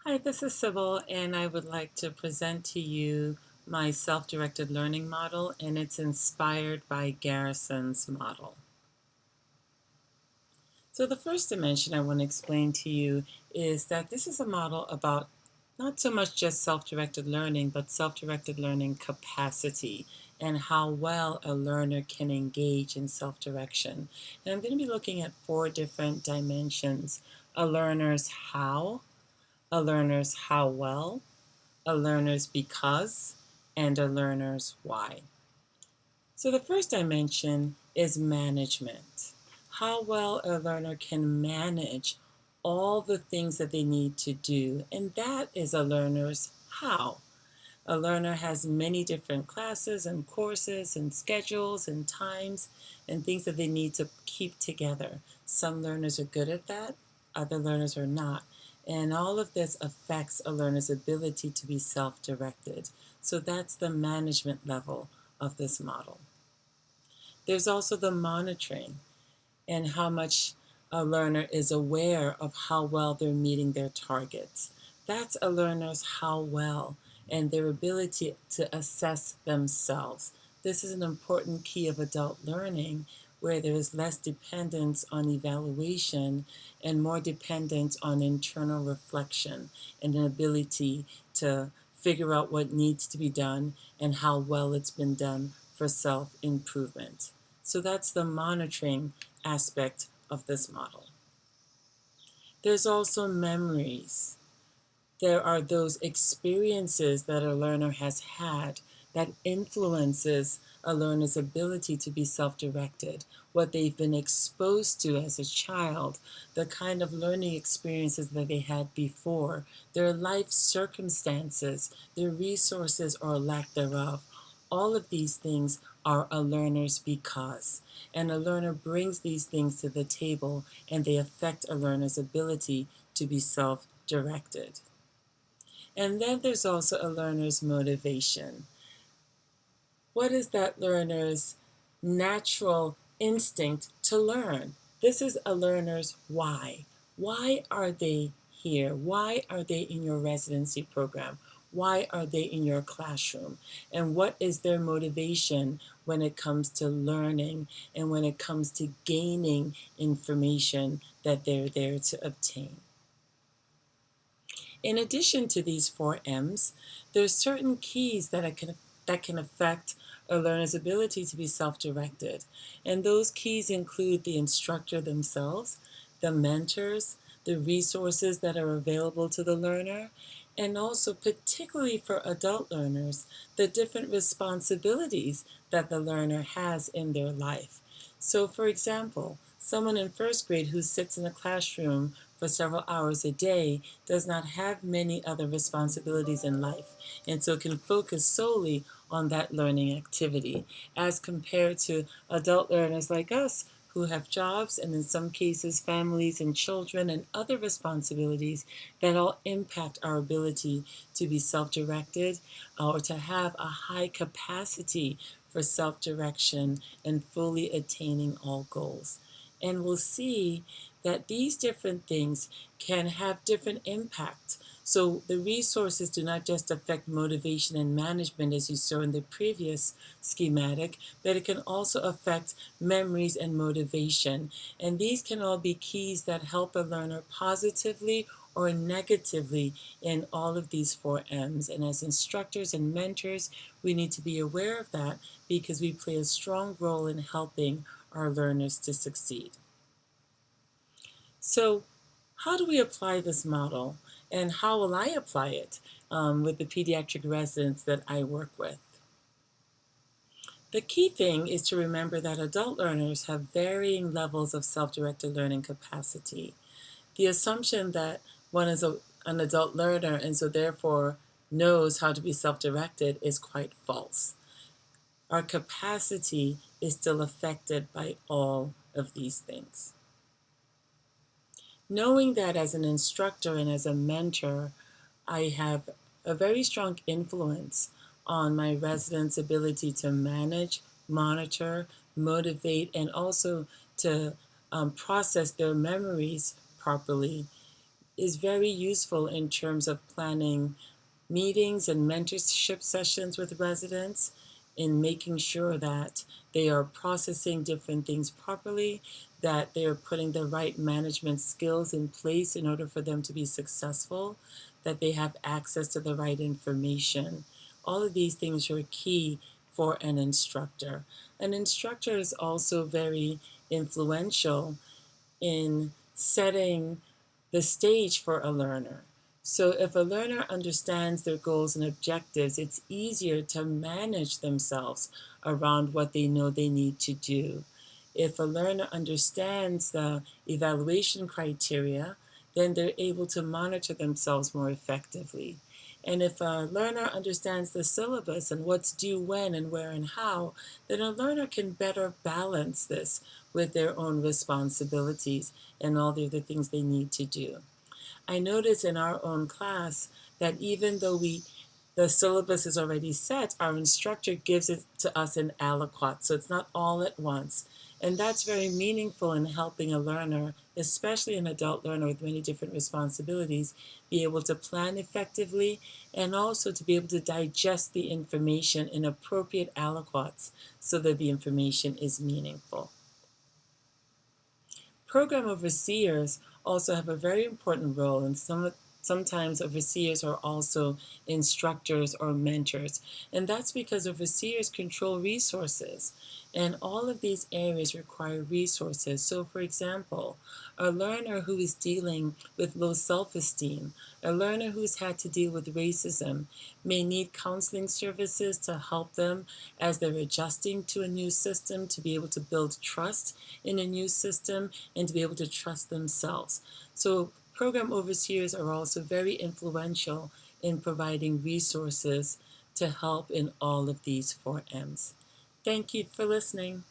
Hi, this is Sybil, and I would like to present to you my self-directed learning model, and it's inspired by Garrison's model. So the first dimension I want to explain to you is that this is a model about not so much just self-directed learning, but self-directed learning capacity and how well a learner can engage in self-direction. And I'm going to be looking at four different dimensions: a learner's how, a learner's how well, a learner's because, and a learner's why. So the first dimension is management. How well a learner can manage all the things that they need to do, and that is a learner's how. A learner has many different classes and courses and schedules and times and things that they need to keep together. Some learners are good at that, other learners are not. And all of this affects a learner's ability to be self-directed. So that's the management level of this model. There's also the monitoring and how much a learner is aware of how well they're meeting their targets. That's a learner's how well and their ability to assess themselves. This is an important key of adult learning where there is less dependence on evaluation and more dependence on internal reflection and an ability to figure out what needs to be done and how well it's been done for self-improvement. So that's the monitoring aspect of this model. There's also memories. There are those experiences that a learner has had that influences a learner's ability to be self-directed, what they've been exposed to as a child, the kind of learning experiences that they had before, their life circumstances, their resources or lack thereof. All of these things are a learner's because. And a learner brings these things to the table and they affect a learner's ability to be self-directed. And then there's also a learner's motivation. What is that learner's natural instinct to learn? This is a learner's why. Why are they here? Why are they in your residency program? Why are they in your classroom? And what is their motivation when it comes to learning and when it comes to gaining information that they're there to obtain? In addition to these four M's, there's certain keys that can affect a learner's ability to be self-directed. And those keys include the instructor themselves, the mentors, the resources that are available to the learner, and also particularly for adult learners, the different responsibilities that the learner has in their life. So for example, someone in first grade who sits in a classroom for several hours a day does not have many other responsibilities in life, and so can focus solely on that learning activity, as compared to adult learners like us who have jobs and in some cases families and children and other responsibilities that all impact our ability to be self-directed or to have a high capacity for self-direction and fully attaining all goals. And we'll see that these different things can have different impacts. So the resources do not just affect motivation and management as you saw in the previous schematic, but it can also affect memories and motivation. And these can all be keys that help a learner positively or negatively in all of these four M's. And as instructors and mentors, we need to be aware of that because we play a strong role in helping our learners to succeed. So how do we apply this model, and how will I apply it with the pediatric residents that I work with? The key thing is to remember that adult learners have varying levels of self-directed learning capacity. The assumption that one is an adult learner and so therefore knows how to be self-directed is quite false. Our capacity is still affected by all of these things. Knowing that as an instructor and as a mentor, I have a very strong influence on my residents' ability to manage, monitor, motivate, and also to process their memories properly. is very useful in terms of planning meetings and mentorship sessions with residents, in making sure that they are processing different things properly, that they are putting the right management skills in place in order for them to be successful, that they have access to the right information. All of these things are key for an instructor. An instructor is also very influential in setting the stage for a learner. So, if a learner understands their goals and objectives, it's easier to manage themselves around what they know they need to do. If a learner understands the evaluation criteria, then they're able to monitor themselves more effectively. And if a learner understands the syllabus and what's due when and where and how, then a learner can better balance this with their own responsibilities and all the other things they need to do. I notice in our own class that even though the syllabus is already set, our instructor gives it to us in aliquot, so it's not all at once. And that's very meaningful in helping a learner, especially an adult learner with many different responsibilities, be able to plan effectively and also to be able to digest the information in appropriate aliquots so that the information is meaningful. Program overseers also have a very important role, and sometimes overseers are also instructors or mentors. And that's because overseers control resources, and all of these areas require resources. So, for example, a learner who is dealing with low self esteem, a learner who's had to deal with racism, may need counseling services to help them as they're adjusting to a new system, to be able to build trust in a new system and to be able to trust themselves. So program overseers are also very influential in providing resources to help in all of these 4 M's. Thank you for listening.